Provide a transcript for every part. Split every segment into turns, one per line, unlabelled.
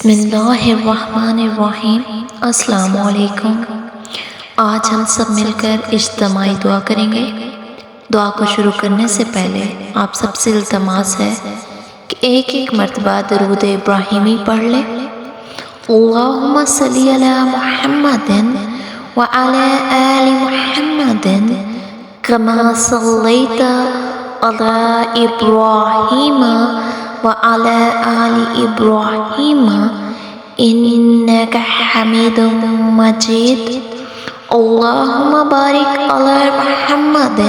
بسم اللہ الرحمن الرحیم۔ السلام علیکم۔ آج ہم سب مل کر اجتماعی دعا کریں گے۔ دعا کو شروع کرنے سے پہلے آپ سب سے التماس ہے کہ ایک مرتبہ درود ابراہیمی پڑھ لیں۔ اللہم صلی علی محمد وعلی آل محمد کما صلیت علی ابراہیم وعلى آل إبراهيم إنك حميد مجيد اللهم بارك على محمد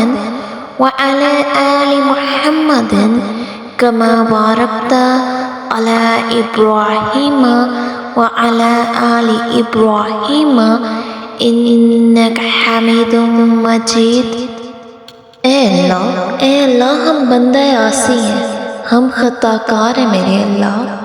وعلى آل محمد كما باركت على إبراهيم وعلى آل إبراهيم إنك حميد مجيد۔ اے اللہ ہم بندہ عاصی ہیں، ہم خطا کار ہیں میرے اللہ۔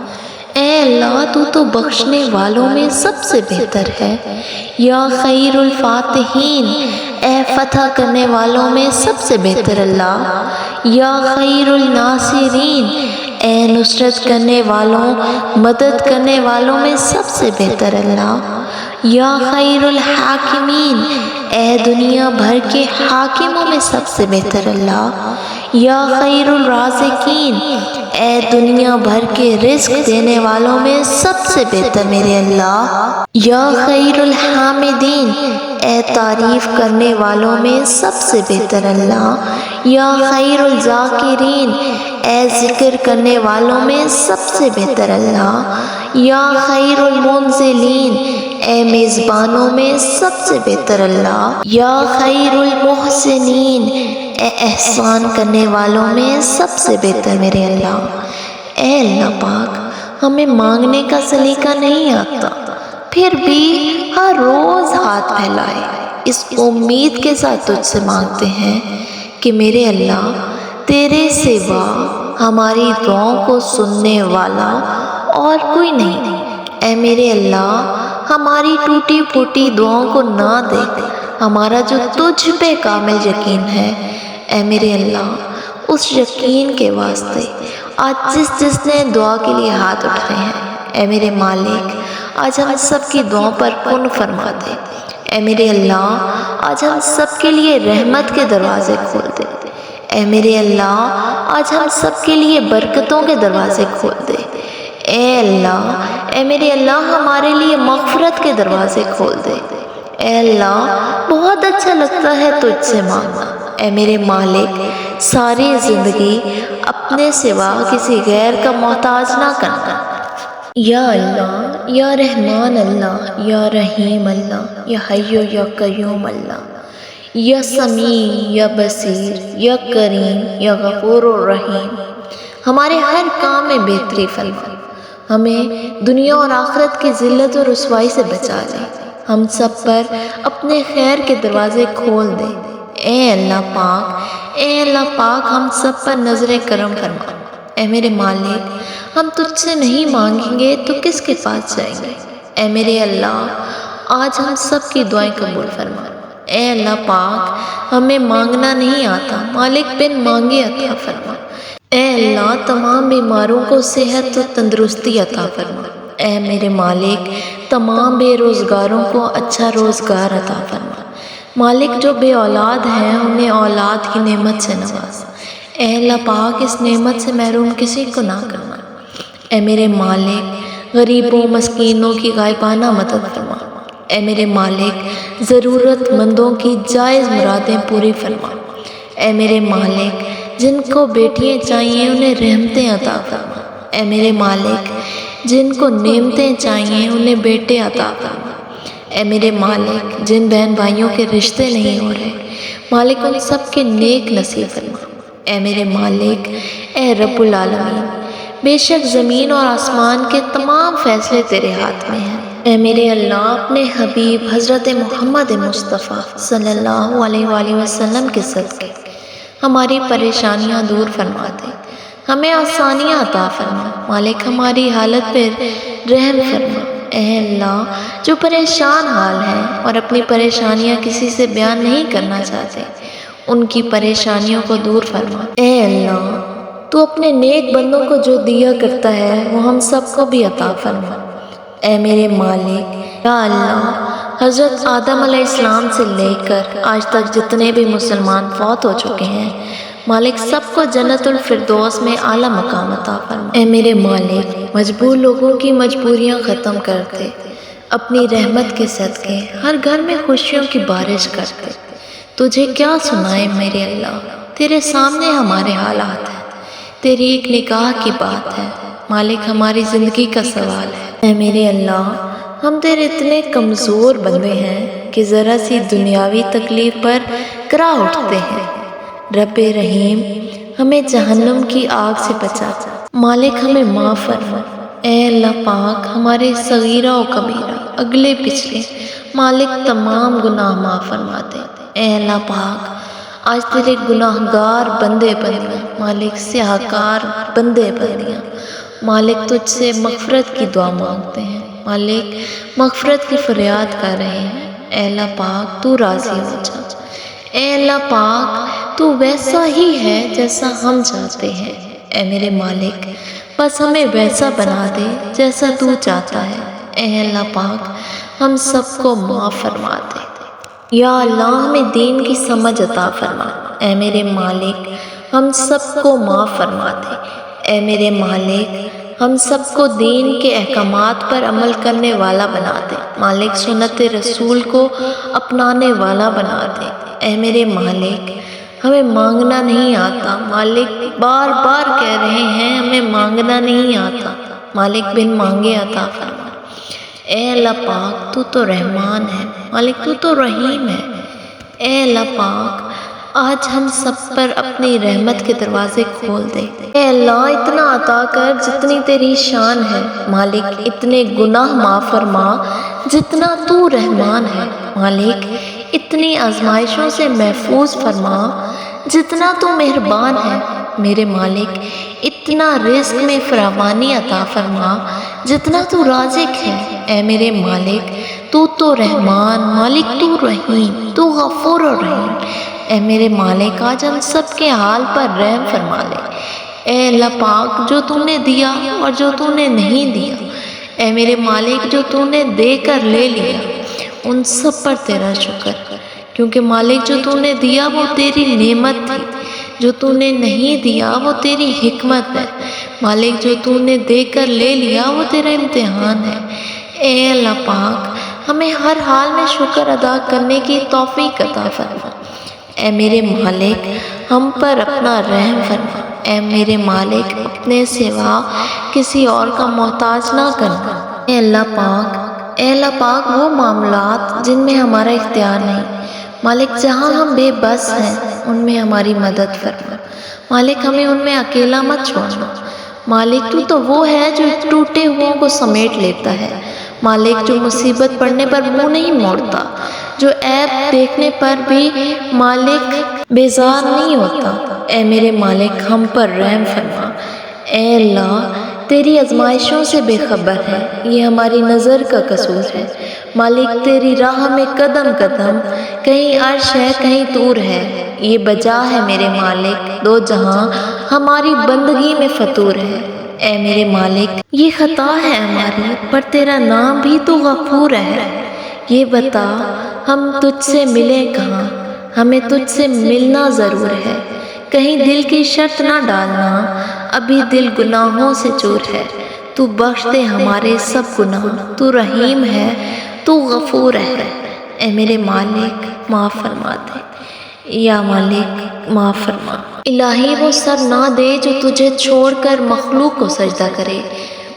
اے اللہ تو بخشنے والوں میں سب سے بہتر ہے۔ یا خیر الفاتحین، اے فتح کرنے والوں میں سب سے بہتر اللہ۔ یا خیر الناصرین، اے نصرت کرنے والوں مدد کرنے والوں میں سب سے بہتر اللہ۔ یا خیر الحاکمین، اے دنیا بھر کے حاکموں میں سب سے بہتر اللہ۔ یا خیر الرازقین، اے دنیا بھر کے رزق دینے والوں میں سب سے بہتر میرے اللہ۔ یا خیر الحامدین، اے تعریف کرنے والوں میں سب سے بہتر اللہ۔ یا خیر الذاکرین، اے ذکر کرنے والوں میں سب سے بہتر اللہ۔ یا خیر المنزلین، اے میزبانوں میں سب سے بہتر اللہ۔ یا خیر المحسنین، اے احسان کرنے والوں میں سب سے بہتر میرے اللہ۔ اے اللہ پاک، ہمیں مانگنے کا سلیقہ نہیں آتا، پھر بھی ہر روز ہاتھ پھیلائے اس امید کے ساتھ تجھ سے مانگتے ہیں کہ میرے اللہ تیرے سوا ہماری دعاؤں کو سننے والا اور کوئی نہیں۔ اے میرے اللہ ہماری ٹوٹی پھوٹی دعاؤں کو نہ دے، ہمارا جو تجھ پہ کامل یقین ہے، اے میرے اللہ اس یقین کے واسطے آج جس نے دعا کے لیے ہاتھ اٹھائے ہیں، اے میرے مالک آج ہم سب کی دعاؤں پر کن فرما دے۔ اے میرے اللہ آج ہم سب کے لیے رحمت کے دروازے کھول دے۔ اے میرے اللہ آج ہم سب کے لیے برکتوں کے دروازے کھول دے۔ اے اللہ، اے میرے اللہ ہمارے لیے مغفرت کے دروازے کھول دے۔ اے اللہ بہت اچھا لگتا ہے تجھ سے مانگنا۔ اے میرے مالک ساری زندگی اپنے سوا کسی غیر کا محتاج نہ کرنا۔ یا اللہ، یا رحمان اللہ، یا رحیم اللہ، یا حی یا قیوم اللہ، یا سمیع یا بصیر، یا کریم یا غفور الرحیم، ہمارے ہر کام میں بہتری فرما، ہمیں دنیا اور آخرت کی ذلت اور رسوائی سے بچا لے، ہم سب پر اپنے خیر کے دروازے کھول دے۔ اے اللہ پاک ہم سب پر نظر کرم فرما۔ اے میرے مالک ہم تجھ سے نہیں مانگیں گے تو کس کے پاس جائیں گے؟ اے میرے اللہ آج ہم سب کی دعائیں قبول فرما۔ اے اللہ پاک ہمیں مانگنا نہیں آتا، مالک بن مانگے عطا فرما۔ اے اللہ تمام بیماروں کو صحت و تندرستی عطا فرما۔ اے میرے مالک تمام بے روزگاروں کو اچھا روزگار عطا فرما۔ مالک جو بے اولاد ہیں انہیں اولاد کی نعمت سے نواز۔ اے اللہ پاک اس نعمت سے محروم کسی کو نہ کرنا۔ اے میرے مالک غریبوں مسکینوں کی غائبانہ مدد فرما۔ اے میرے مالک ضرورت مندوں کی جائز مرادیں پوری فرما۔ اے میرے مالک جن کو بیٹیاں چاہیے انہیں رحمتیں عطا فرما۔ اے میرے مالک جن کو نعمتیں چاہیے انہیں بیٹے عطا فرما۔ اے میرے مالک جن بہن بھائیوں کے رشتے نہیں ہو رہے، مالک ان سب کے نیک نصیب فرما۔ اے میرے مالک اے رب العالمین بے شک زمین اور آسمان کے تمام فیصلے تیرے ہاتھ میں ہیں۔ اے میرے اللہ اپنے حبیب حضرت محمد مصطفیٰ صلی اللہ علیہ وآلہ وسلم کے صدقے ہماری پریشانیاں دور فرما دے، ہمیں آسانیاں عطا فرما۔ مالک ہماری حالت پر رحم فرما۔ اے اللہ جو پریشان حال ہیں اور اپنی پریشانیاں کسی سے بیان نہیں کرنا چاہتے، ان کی پریشانیوں کو دور فرما۔ اے اللہ تو اپنے نیک بندوں کو جو دیا کرتا ہے وہ ہم سب کو بھی عطا فرما۔ اے میرے مالک، یا اللہ حضرت آدم علیہ السلام سے لے کر آج تک جتنے بھی مسلمان فوت ہو چکے ہیں، مالک سب کو جنت الفردوس میں اعلیٰ مقام عطا فرما۔ اے میرے مالک، مجبور لوگوں کی مجبوریاں ختم کر دے، اپنی رحمت کے صدقے ہر گھر میں خوشیوں کی بارش کر دے۔ تجھے کیا سنائے میرے اللہ، تیرے سامنے ہمارے حالات ہیں، تیری ایک نگاہ کی بات ہے مالک، ہماری زندگی کا سوال ہے۔ اے میرے اللہ، ہم تیرے اتنے کمزور بندے ہیں کہ ذرا سی دنیاوی تکلیف پر کرا اٹھتے ہیں۔ رب رحیم، ہمیں جہنم کی آگ سے بچا، مالک ہمیں معاف فرما۔ اے اللہ پاک، ہمارے صغیرہ و کبیرہ، اگلے پچھلے مالک تمام گناہ معاف فرما دے۔ اے اللہ پاک، آج تیرے گناہ گار بندے بندیاں، مالک سیاہکار بندے بندیاں، مالک تجھ سے مغفرت کی دعا مانگتے ہیں، مالک مغفرت کی فریاد کر رہے ہیں۔ اے اللہ پاک، تو راضی ہو جا۔ اے اللہ پاک، تو ویسا ہی ہے جیسا ہم چاہتے ہیں۔ اے میرے مالک، بس ہمیں ویسا بنا دے جیسا تو چاہتا ہے۔ اے اللہ پاک، ہم سب کو معاف فرما دے۔ یا اللہ، ہمیں دین کی سمجھ عطا فرما۔ اے میرے مالک، ہم سب کو معاف فرما دے۔ اے میرے مالک، ہم سب کو دین کے احکامات پر عمل کرنے والا بنا دے، مالک سنت رسول کو اپنانے والا بنا دے۔ اے میرے مالک، ہمیں مانگنا نہیں آتا، مالک بار بار کہہ رہے ہیں ہمیں مانگنا نہیں آتا، مالک بن مانگے عطا فرما۔ اے اللہ پاک، تو تو رحمان ہے، مالک تو تو رحیم ہے۔ اے اللہ پاک، آج ہم سب پر اپنی رحمت کے دروازے کھول دے۔ اے اللہ، اتنا عطا کر جتنی تیری شان ہے، مالک اتنے گناہ معاف فرما جتنا تو رحمان ہے، مالک اتنی آزمائشوں سے محفوظ فرما جتنا تو مہربان ہے، میرے مالک اتنا رزق میں فراوانی عطا فرما جتنا تو رازق ہے۔ اے میرے مالک، تو تو رحمان، مالک تو رحیم، تو غفور و رحیم۔ اے میرے مالک، آج ہم سب کے حال پر رحم فرما لے۔ اے اللہ پاک، جو تو نے دیا اور جو تو نے نہیں دیا، اے میرے مالک جو تو نے دے کر لے لیا، ان سب پر تیرا شکر، کیونکہ مالک جو تو نے دیا وہ تیری نعمت تھی، جو تو نے نہیں دیا وہ تیری حکمت ہے، مالک جو تو نے دے کر لے لیا وہ تیرا امتحان ہے۔ اے اللہ پاک، ہمیں ہر حال میں شکر ادا کرنے کی توفیق عطا فرما۔ اے میرے مالک، ہم پر اپنا رحم فرما۔ اے میرے مالک، اپنے سوا کسی اور کا محتاج نہ کرنا۔ اے اللہ پاک، وہ معاملات جن میں ہمارا اختیار نہیں، مالک جہاں ہم بے بس ہیں ان میں ہماری مدد فرما، مالک ہمیں ان میں اکیلا مت چھوڑنا۔ مالک تو وہ ہے جو ٹوٹے ہوں کو سمیٹ لیتا ہے، مالک جو مصیبت پڑنے پر منہ نہیں موڑتا، جو عیب دیکھنے پر بھی مالک بیزار نہیں ہوتا۔ اے میرے مالک، ہم پر رحم فرما۔ اے اللہ، تیری آزمائشوں سے بے خبر ہے، یہ ہماری نظر کا قصور ہے، مالک تیری راہ میں قدم قدم کہیں عرش ہے کہیں طور ہے، یہ بجا ہے میرے مالک، دو جہاں ہماری بندگی میں فطور ہے۔ اے میرے مالک، یہ خطا ہے ہماری، پر تیرا نام بھی تو غفور ہے، یہ بتا ہم تجھ سے ملیں کہاں، ہمیں تجھ سے ملنا ضرور ہے، کہیں دل کی شرط نہ ڈالنا، ابھی دل گناہوں سے چور ہے، تو بخش دے ہمارے سب گناہ، تو رحیم ہے، تو غفور ہے۔ اے میرے مالک، معاف فرما دے، یا مالک معاف فرما۔ الہی، وہ سر نہ دے جو تجھے چھوڑ کر مخلوق کو سجدہ کرے،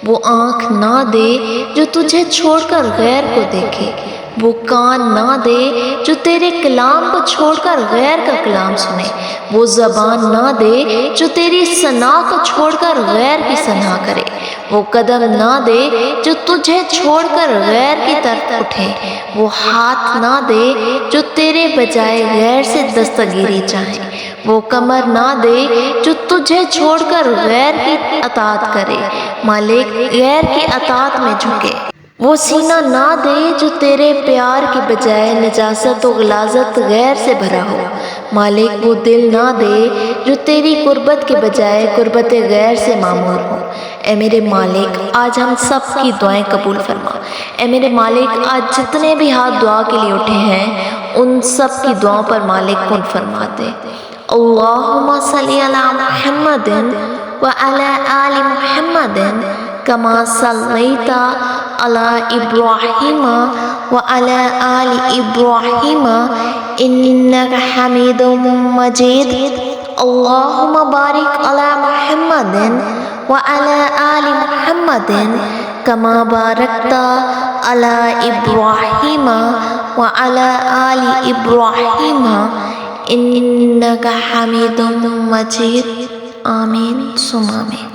وہ آنکھ نہ دے جو تجھے چھوڑ کر غیر کو دیکھے، وہ کان نہ دے جو تیرے کلام کو چھوڑ کر غیر کا کلام سنے، وہ زبان نہ دے جو تیری ثنا کو چھوڑ کر غیر کی ثنا کرے، وہ قدم نہ دے جو تجھے چھوڑ کر غیر کی طرف اٹھے، وہ ہاتھ نہ دے جو تیرے بجائے غیر سے دستگیری چاہے، وہ کمر نہ دے جو تجھے چھوڑ کر غیر کی اطاعت کرے، مالک غیر کی اطاعت میں جھکے، وہ سینہ نہ دے جو تیرے پیار کی بجائے نجاست و غلاظت غیر سے بھرا ہو، مالک وہ دل نہ دے جو تیری قربت کے بجائے قربت غیر سے معمور ہو۔ اے میرے مالک، آج ہم سب کی دعائیں قبول فرما۔ اے میرے مالک، آج جتنے بھی ہاتھ دعا کے لیے اٹھے ہیں ان سب کی دعاؤں پر مالک کن فرما دے۔ اللہم صلی علی محمد وعلی آل محمد کما صلیت علی ابراہیم وعلی آل ابراہیم انک حمید مجید۔ اللہم بارک علی محمد وعلی آل محمد کما بارکت علی ابراہیم وعلی آل ابراہیم انک حمید مجید۔ آمین ثم آمین۔